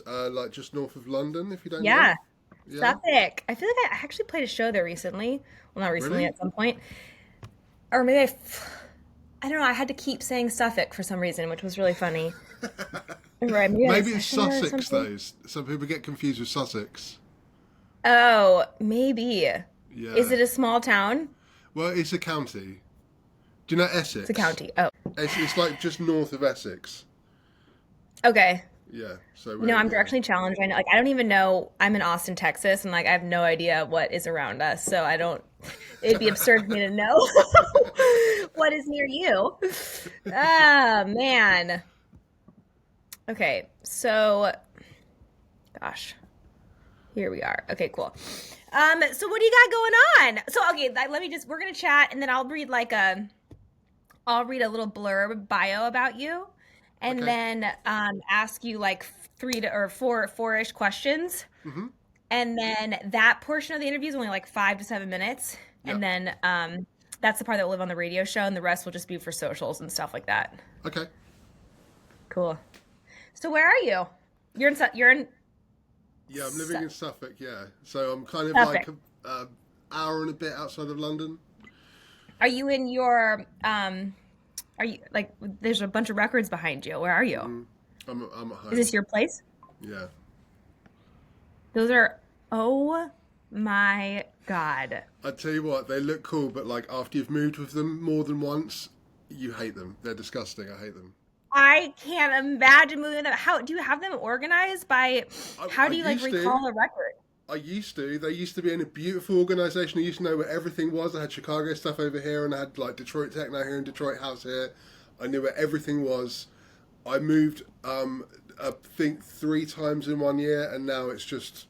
like just north of London, if you don't know. Yeah, Yeah, Suffolk. I feel like I actually played a show there recently. Well, not recently, really? at some point. Or maybe I don't know. I had to keep saying Suffolk for some reason, which was really funny. Right, maybe I had a Maybe it's session there or Sussex something. though. Some people get confused with Sussex. Oh, maybe. Is Yeah. it a small town? Well, it's a county. Do you know It's a Essex? county. Oh, It's like just north of Essex. okay. Yeah. So No, we're I'm yeah. directionally challenged. I know, like, I don't even know. I'm in Austin, Texas, and like I have no idea what is around us. So I don't. It'd be absurd for me to know what is near you. Ah, man. Okay, so gosh, here we are. Okay, cool. So what do you got going on? So okay, let me just we're gonna chat, and then I'll read a little blurb bio about you, and Okay. then ask you like three to or four-ish questions. Mhm. And then that portion of the interview is only like 5 to 7 minutes. Yeah. And then that's the part that will live on the radio show, and the rest will just be for socials and stuff like that. Okay. Cool. So where are you? You're in Yeah, I'm living in Suffolk. Yeah. So I'm kind of like Suffolk. a hour and a bit outside of London. Are you in your are you like there's a bunch of records behind you. Where are you? I'm at Is home. this your place? Yeah. Those are oh my God. I tell you what, they look cool, but like after you've moved with them more than once, you hate them. They're disgusting. I hate them. I can't imagine moving them. How do you have them organized by how I do you like used to. recall a record? I used to. They used to be in a beautiful organisation. I used to know where everything was. I had Chicago stuff over here, and I had like Detroit Techno here and Detroit House here. I knew where everything was. I moved, I think 3 times in 1 year, and now it's just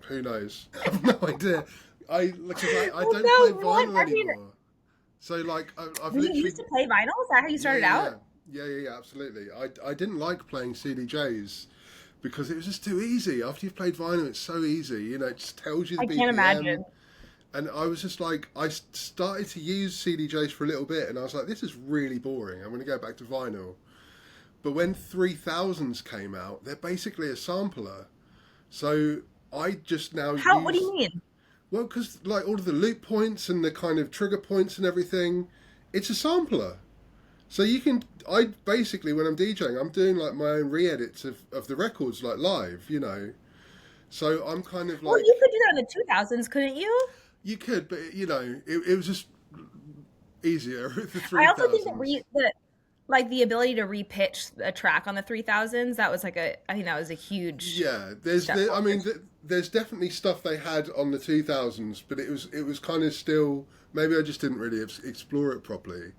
who knows. I have no idea. I Well, don't play no, what? vinyl I mean, anymore. So like I've you literally used to play vinyl? Is that how you yeah started yeah out? yeah yeah absolutely. I didn't like playing CDJs because it was just too easy. After you've played vinyl, it's so easy. You know, it just tells you the I can't BPM. imagine. And I was just like, started to use CDJs for a little bit, and I was like, this is really boring. I'm going to go back to vinyl. But when 3000s came out, they're basically a sampler. So I just now How? What do you use, mean? well, because like all of the loop points and the kind of trigger points and everything, it's a sampler. So you can, I basically, when I'm DJing, I'm doing like my own re edits of the records, like live, you know. So I'm kind of Well, you like, could do that in the 2000s, couldn't you? you could, but you know, it was just easier with the I also think that 3000s. like the ability to repitch a track on the 3000s, that was like I think that was a huge Yeah, step I forward. mean, there's definitely stuff they had on the 2000s, but it was kind of still, maybe I just didn't really explore it properly.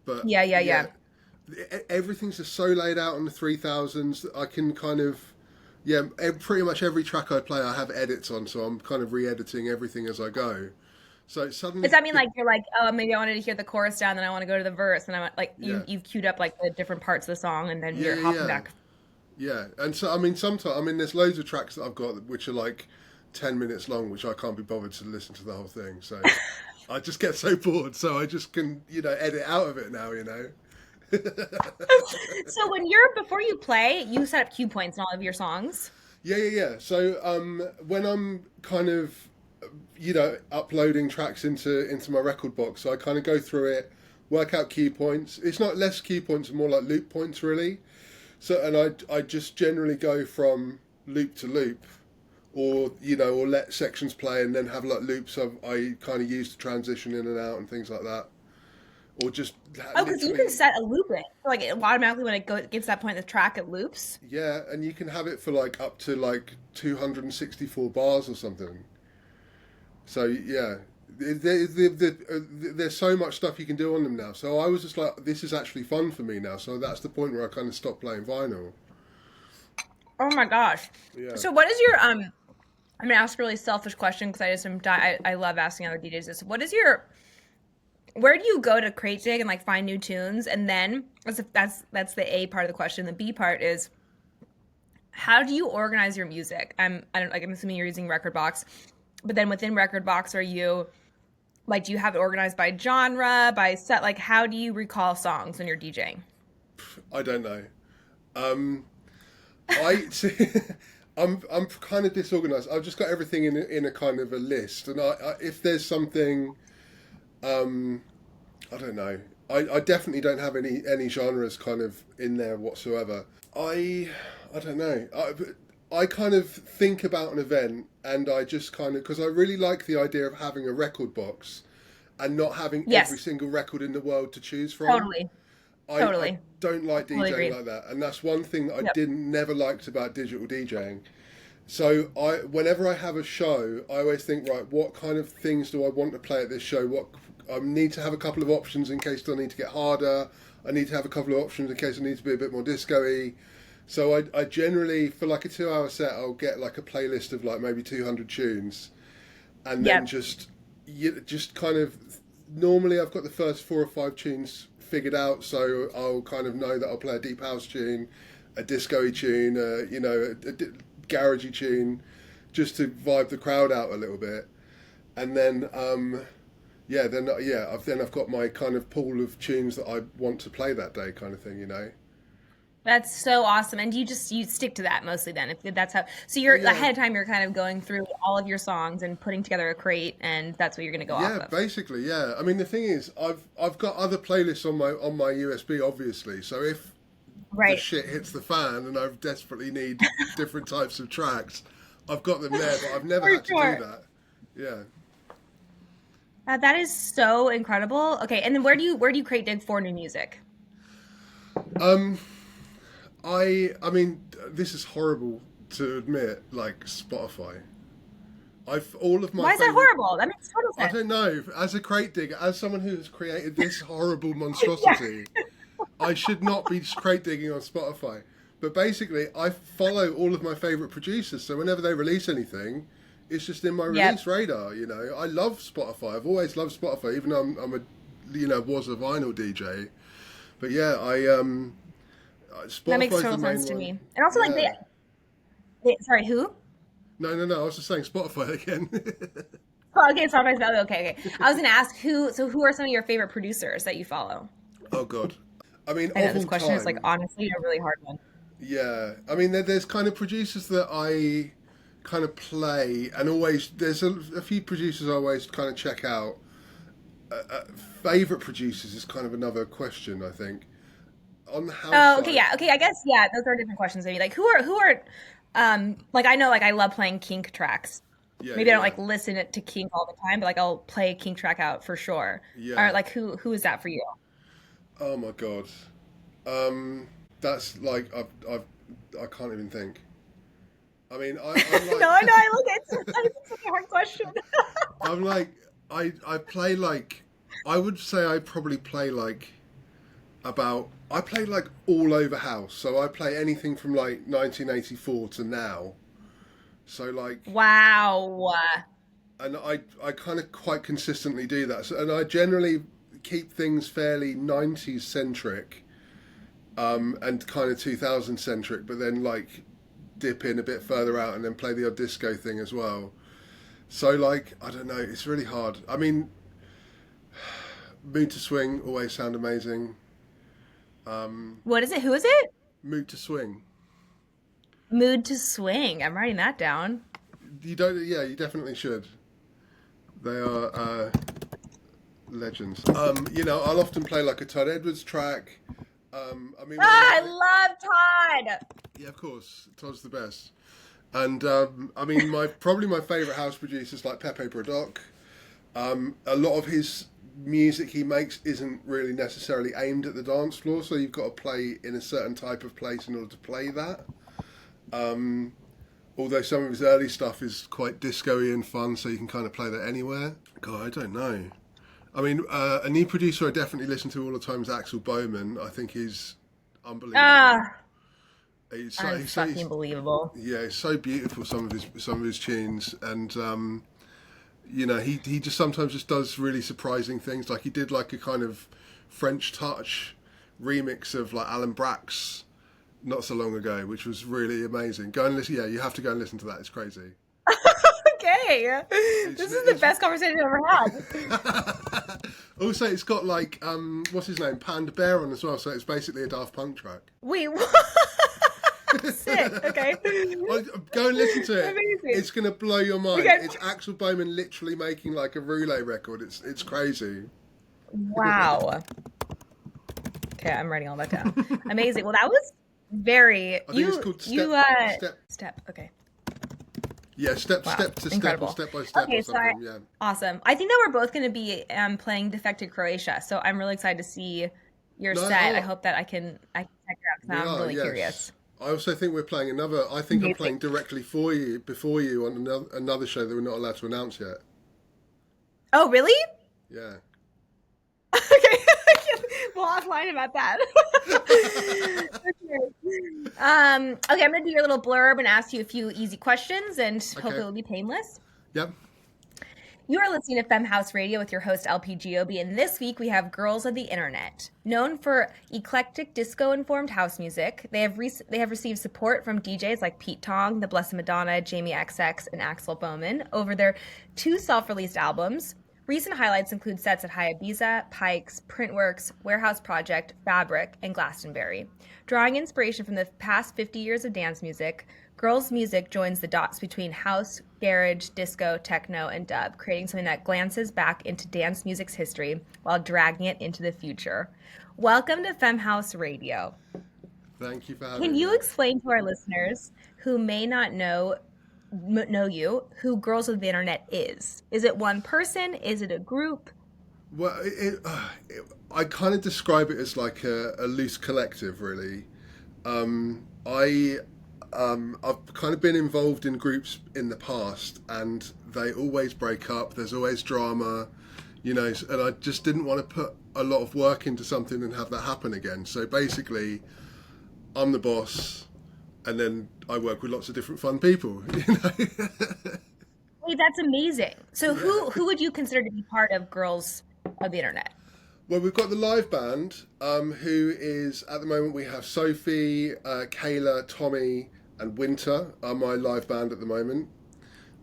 But Yeah, yeah, yeah, yeah. everything's just so laid out on the 3000s that I can kind of, yeah, pretty much every track I play I have edits on, so I'm kind of re-editing everything as I go. So it Does suddenly, that mean like you're like, oh, maybe I wanted to hear the chorus down, then I want to go to the verse, and I want like yeah, you've queued up like the different parts of the song, and then yeah, you're yeah, hopping yeah. back. Yeah, and so I mean, sometimes I mean, there's loads of tracks that I've got which are like 10 minutes long, which I can't be bothered to listen to the whole thing. So I just get so bored, so I just can edit out of it now. So when you're before you play, you set up cue points in all of your songs. Yeah, yeah, yeah. So when I'm kind of uploading tracks into my record box, so I kind of go through it, work out key points. It's not less key points, more like loop points, really. So and I just generally go from loop to loop, or or let sections play and then have like loops I kind of use to transition in and out and things like that, or just Oh, because you can literally set a loop it. So, like it automatically when gets to that point in the track, it loops. yeah, and you can have it for like up to like 264 bars or something. So yeah, there's so much stuff you can do on them now. So I was just like, this is actually fun for me now. So that's the point where I kind of stopped playing vinyl. Oh my gosh. Yeah. So what is your I'm gonna ask a really selfish question because I just I love asking other DJs this. What is your where do you go to crate dig and like find new tunes? And then that's the A part of the question. The B part is how do you organize your music? I don't like I'm assuming you're using Record Box, but then within Record Box, are you like do you have it organized by genre, by set? Like how do you recall songs when you're DJing? I don't know. Um, I see, I'm kind of disorganized. I've just got everything in a kind of a list, and if there's something, um, I don't know. I definitely don't have any genres kind of in there whatsoever. I don't know. I kind of think about an event, and I just kind of, because I really like the idea of having a record box and not having every Yes, single record in the world to choose from. totally, I totally, don't like totally DJing agree. like that, and that's one thing that I Yep, didn't never liked about digital DJing. So whenever I have a show, I always think, right, what kind of things do I want to play at this show? What I need to have a couple of options in case I need to get harder. I need to have a couple of options in case I need to be a bit more disco-y. So I generally, for like a 2 hour set, I'll get like a playlist of like maybe 200 tunes, and then yep, just kind of, normally I've got the first 4 or 5 tunes figured out, so I'll kind of know that I'll play a deep house tune, a disco-y tune, a garagey tune, just to vibe the crowd out a little bit, and then I've got my kind of pool of tunes that I want to play that day, kind of thing, you know. that's so awesome. And you stick to that mostly then, if that's how. So you're Yeah, ahead of time. You're kind of going through all of your songs and putting together a crate, and that's what you're going to go off yeah, of. basically, yeah. I mean, the thing is, I've got other playlists on my USB, obviously. So if the Right, shit hits the fan and I desperately need different types of tracks, I've got them there, but I've never for had to do sure. that. Yeah. That is so incredible. Okay, and then where do you crate dig for new music? Um, I mean, this is horrible to admit, like Spotify. I've all of my Why is that favorite. horrible? That makes total I sense. don't know. As a crate digger, as someone who has created this horrible Yeah. monstrosity, I should not be crate digging on Spotify. But basically, I follow all of my favorite producers, so whenever they release anything, it's just in my Yep. release radar. You know, I love Spotify. I've always loved Spotify, even though I'm a, was a vinyl DJ. But yeah, That makes Spotify's the total sense main to me. one. And also, like Yeah. sorry, who? No, no, no. I was just saying Spotify again. Oh, okay, Spotify's value. Okay, okay. I was gonna ask who. So, who are some of your favorite producers that you follow? Oh God. I mean, I know of this all question is like time, honestly a really hard one. yeah. I mean, there's kind of producers that I kind of play, and always there's a few producers I always kind of check out. Uh, Favorite producers is kind of another question, I think. On the house Oh, okay, side, yeah, okay. I guess yeah, those are different questions. Maybe like who are like I know like I love playing kink tracks. yeah, Maybe I yeah, don't yeah, like listen it to kink all the time, but like I'll play a kink track out for sure. Or yeah. like who is that for you? Oh my God. Um, that's like I can't even think. I mean, I'm No, like I know. I look it's such a hard question. I'm like I play like, I would say I probably play like about, I play like all over house. So I play anything from like 1984 to now. So like, Wow. and I kind of quite consistently do that. So, and I generally keep things fairly 90s centric, and kind of 2000 centric, but then like dip in a bit further out and then play the odd disco thing as well. So like, I don't know, it's really hard. I mean, Mood to Swing always sound amazing. What is it? Who is it? Mood to Swing. Mood to Swing. I'm writing that down. You don't? Yeah, you definitely should. They are legends. I'll often play like a Todd Edwards track. I mean, one of Ah, my I love Todd. Yeah, of course, Todd's the best. And I mean, probably my favourite house producers like Pepe Braddock. A lot of his music he makes isn't really necessarily aimed at the dance floor, so you've got to play in a certain type of place in order to play that. Although some of his early stuff is quite disco-y and fun, so you can kind of play that anywhere. God, I don't know. I mean, a new producer I definitely listen to all the time is Axel Bowman. I think he's unbelievable. Ah, He's so, unfucking believable. yeah, it's so beautiful, some of his tunes, and he just sometimes just does really surprising things. Like he did like a kind of French touch remix of like Alan Braxe not so long ago, which was really amazing. Go and listen. Yeah, you have to go and listen to that. It's crazy. Okay. This is the It's best conversation I've ever had. also, it's got like what's his name, Panda Bear on as well. So it's basically a Daft Punk track. Wait, what? Sick. Okay. Go and listen to it. Amazing. It's gonna blow your mind. Okay. It's Axel Bowman literally making like a roulette record. It's crazy. Wow. Okay, I'm writing all that down. Amazing. Well, that was very I think it's called step. Okay. Yeah, step Wow. to Incredible. step by step Okay, or so something. Yeah. awesome. I think that we're both going to be playing Defected Croatia, so I'm really excited to see your No, set. I oh, hope that I can check it out because we now I'm are. really Yes. curious. I also think we're playing another. I think I'm playing Amazing. directly for you before you on another show that we're not allowed to announce yet. Oh, really? Yeah. Okay. We'll offline about that. Okay. Okay, I'm gonna do your little blurb and ask you a few easy questions, and hopefully Okay. it'll be painless. Yep. You are listening to Femme House Radio with your host LP Giobbi, and this week we have Girls of the Internet. Known for eclectic disco-informed house music, they have received support from DJs like Pete Tong, The Blessed Madonna, Jamie XX, and Axel Bowman over their 2 self-released albums. Recent highlights include sets at Ibiza, Pikes, Printworks, Warehouse Project, Fabric, and Glastonbury. Drawing inspiration from the past 50 years of dance music, Girls' music joins the dots between house, garage, disco, techno, and dub, creating something that glances back into dance music's history while dragging it into the future. Welcome to Femme House Radio. Thank you for Can having you me. explain to our listeners who may not know you who Girls of the Internet is? Is it one person? Is it a group? Well, I kind of describe it as like a loose collective, really. I've kind of been involved in groups in the past, and they always break up. There's always drama, and I just didn't want to put a lot of work into something and have that happen again. So basically, I'm the boss, and then I work with lots of different fun people. Hey, that's amazing. So who would you consider to be part of Girls of the Internet? Well, we've got the live band, who is, at the moment, we have Sophie, Kayla, Tommy, and Winter are my live band at the moment.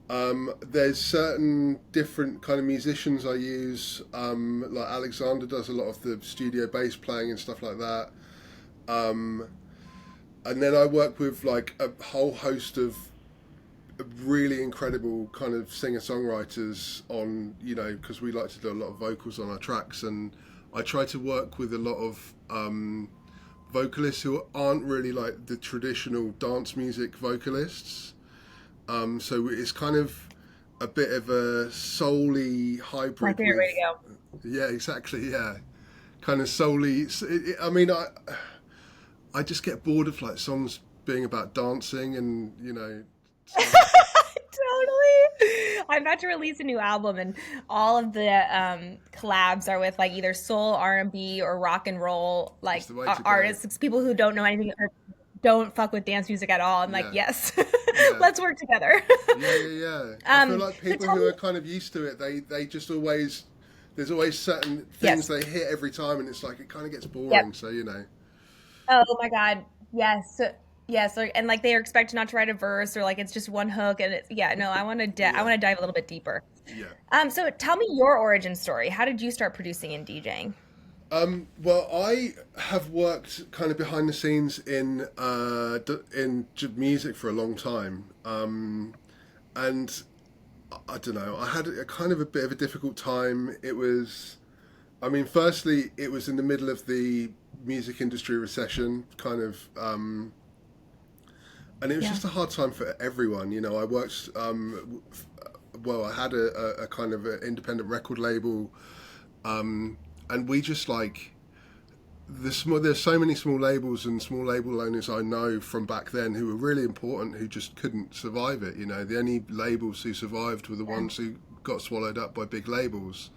There's certain different kind of musicians I use, like Alexander does a lot of the studio bass playing and stuff like that. And then I work with like a whole host of really incredible kind of singer-songwriters on, because we like to do a lot of vocals on our tracks, and I try to work with a lot of vocalists who aren't really like the traditional dance music vocalists. So it's kind of a bit of a soul-y hybrid. My favorite way to go. Yeah, exactly. Yeah, kind of soul-y. I just get bored of like songs being about dancing and Totally. I'm about to release a new album, and all of the collabs are with like either soul, R&B, or rock and roll like the way to go. artists. It's people who don't know anything or don't fuck with dance music at all. I'm like, yes, let's work together. Yeah. I feel like people who are kind of used to it, they just always, there's always certain things they hit every time, and it's like it kind of gets boring. Yep. So Oh my God, yes. Yes, and like they are expected not to write a verse, or like it's just one hook, and it's I want to I want to dive a little bit deeper. Yeah. So tell me your origin story. How did you start producing and DJing? Well, I have worked kind of behind the scenes in music for a long time, and I don't know. I had a kind of a bit of a difficult time. It was, firstly, it was in the middle of the music industry recession, kind of. And it was just a hard time for everyone. I worked, I had a kind of an independent record label, and we just like, there's so many small labels and small label owners I know from back then who were really important, who just couldn't survive it. The only labels who survived were the ones who got swallowed up by big labels.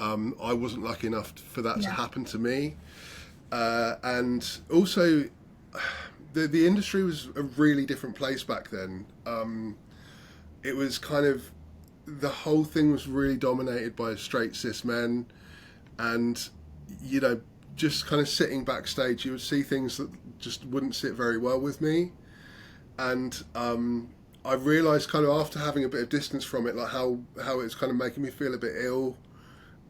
I wasn't lucky enough for that to happen to me. And also, the industry was a really different place back then. It was kind of, the whole thing was really dominated by straight cis men, and just kind of sitting backstage, you would see things that just wouldn't sit very well with me. And I realised kind of after having a bit of distance from it, like how it's kind of making me feel a bit ill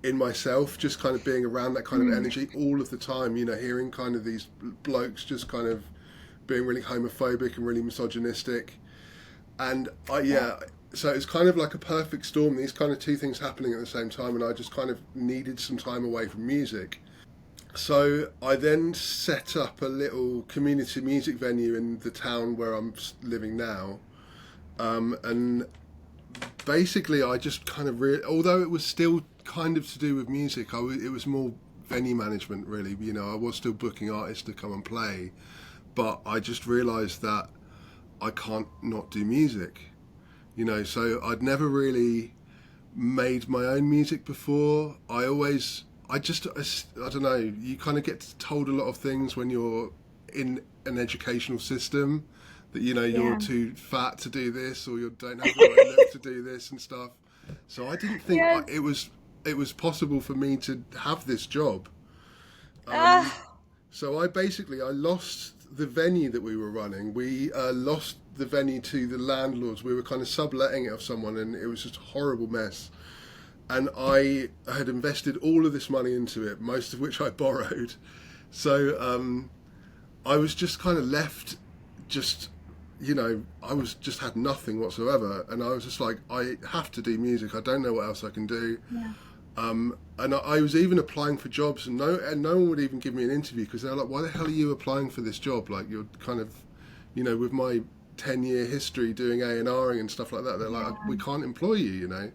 in myself, just kind of being around that kind of energy all of the time, hearing kind of these blokes just kind of being really homophobic and really misogynistic. And Yeah. so it's kind of like a perfect storm, these kind of two things happening at the same time, and I just kind of needed some time away from music. So I then set up a little community music venue in the town where I'm living now. And basically, I just kind of although it was still kind of to do with music, it was more venue management, really. You know, I was still booking artists to come and play, but I just realised that I can't not do music. You know, so I'd never really made my own music before. I don't know, you kind of get told a lot of things when you're in an educational system that, you know, you're Yeah. too fat to do this or you don't have the right look to do this and stuff. So I didn't think Yes. it was possible for me to have this job. Um, Ah, so I lost the venue that we were running. We lost the venue to the landlords. We were kind of subletting it of someone, and it was just a horrible mess. And I had invested all of this money into it, most of which I borrowed. So I was just kind of left, just, you know, I was just had nothing whatsoever, and I was just like, I have to do music. I don't know what else I can do. yeah. And I was even applying for jobs, and no one would even give me an interview because they're like, "Why the hell are you applying for this job? Like, you're kind of, you know, with my 10-year history doing A&Ring and stuff like that. They're like, Yeah. we can't employ you, you know."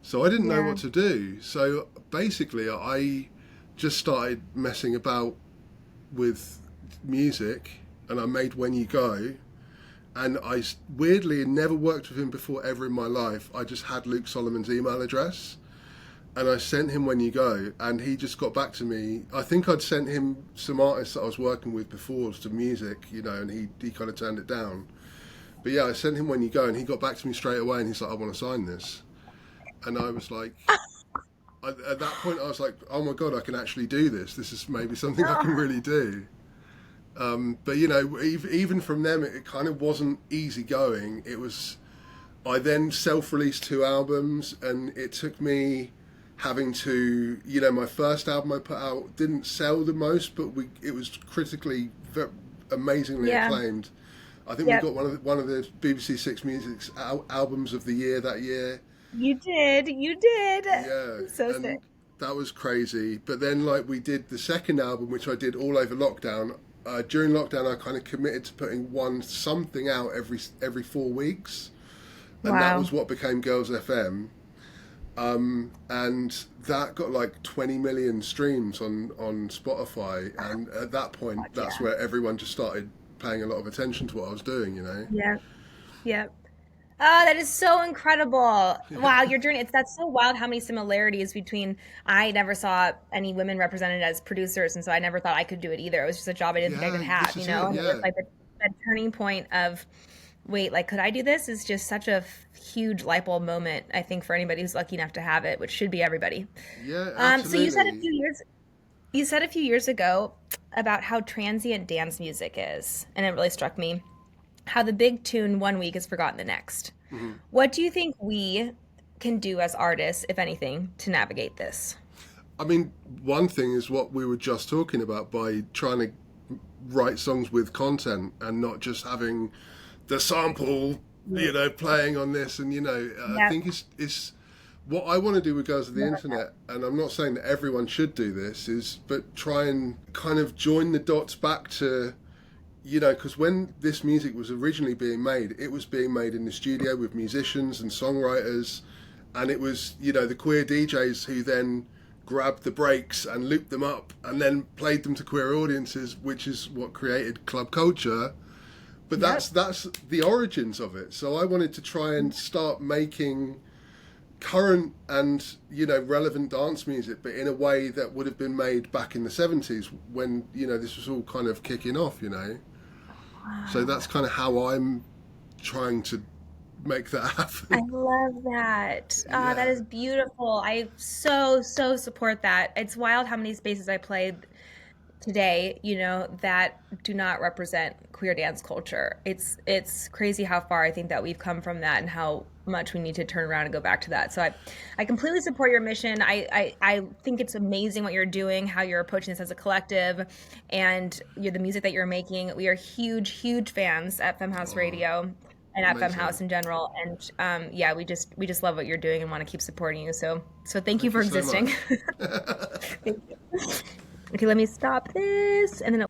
So I didn't know Yeah. what to do. So basically, I just started messing about with music, and I made When You Go. And weirdly never worked with him before ever in my life. I just had Luke Solomon's email address, and I sent him When You Go, and he just got back to me. I think I'd sent him some artists that I was working with before to music, you know, and he kind of turned it down. But yeah, I sent him When You Go, and he got back to me straight away, and he's like, "I want to sign this." And I was like, at that point, I was like, "Oh my god, I can actually do this. This is maybe something I can Ah, really do." But you know, even from them, it kind of wasn't easy going. It was. I then self-released 2 albums, and it took me having to, you know, my first album I put out didn't sell the most, but it was critically amazingly yeah. acclaimed. I think we Yep. got one of the BBC Six Music's albums of the year that year. You did. You did. Yeah, So sick. and that was crazy. But then, like, we did the second album, which I did all over lockdown. During lockdown, I kind of committed to putting one something out every 4 weeks, and that Wow. was what became Girls FM. And that got like 20 million streams on Spotify, and at that point, Fuck that's yeah. where everyone just started paying a lot of attention to what I was doing. You know? Yep. Yep. Oh, that is so incredible. Wow, your journey. It's that's so wild how many similarities between I never saw any women represented as producers, and so I never thought I could do it either. It was just a job I didn't think I could Yeah, have, this you is know? it. And it was Yeah, like the turning point of wait, like could I do this is just such a huge light bulb moment, I think, for anybody who's lucky enough to have it, which should be everybody. yeah, So you said absolutely. you said a few years ago about how transient dance music is, and it really struck me how the big tune one week is forgotten the next. Mhm. What do you think we can do as artists, if anything, to navigate this? I mean, one thing is what we were just talking about by trying to write songs with content and not just having the sample, you know, playing on this. And you know, I Yep. think it's what I want to do with Girls of the Love that. Internet. And I'm not saying that everyone should do this, is but try and kind of join the dots back to, you know, because when this music was originally being made, it was being made in the studio with musicians and songwriters, and it was, you know, the queer DJs who then grabbed the breaks and looped them up and then played them to queer audiences, which is what created club culture. But Yep. that's the origins of it. So I wanted to try and start making current and, you know, relevant dance music, but in a way that would have been made back in the 70s when, you know, this was all kind of kicking off, you know. So Wow. that's kind of how I'm trying to make that I happen. love that. Ah, that Yeah. is beautiful. I so, so support that. It's wild how many spaces I played. today, you know, that do not represent queer dance culture. It's crazy how far I think that we've come from that and how much we need to turn around and go back to that. So I completely support your mission. I think it's amazing what you're doing, how you're approaching this as a collective, and the music that you're making. We are huge fans at Femme House Oh, Radio and at Femme amazing. House in general. And yeah, we just love what you're doing and want to keep supporting you. So thank you Thank you for so existing. much. Thank you. Okay, let me stop this and then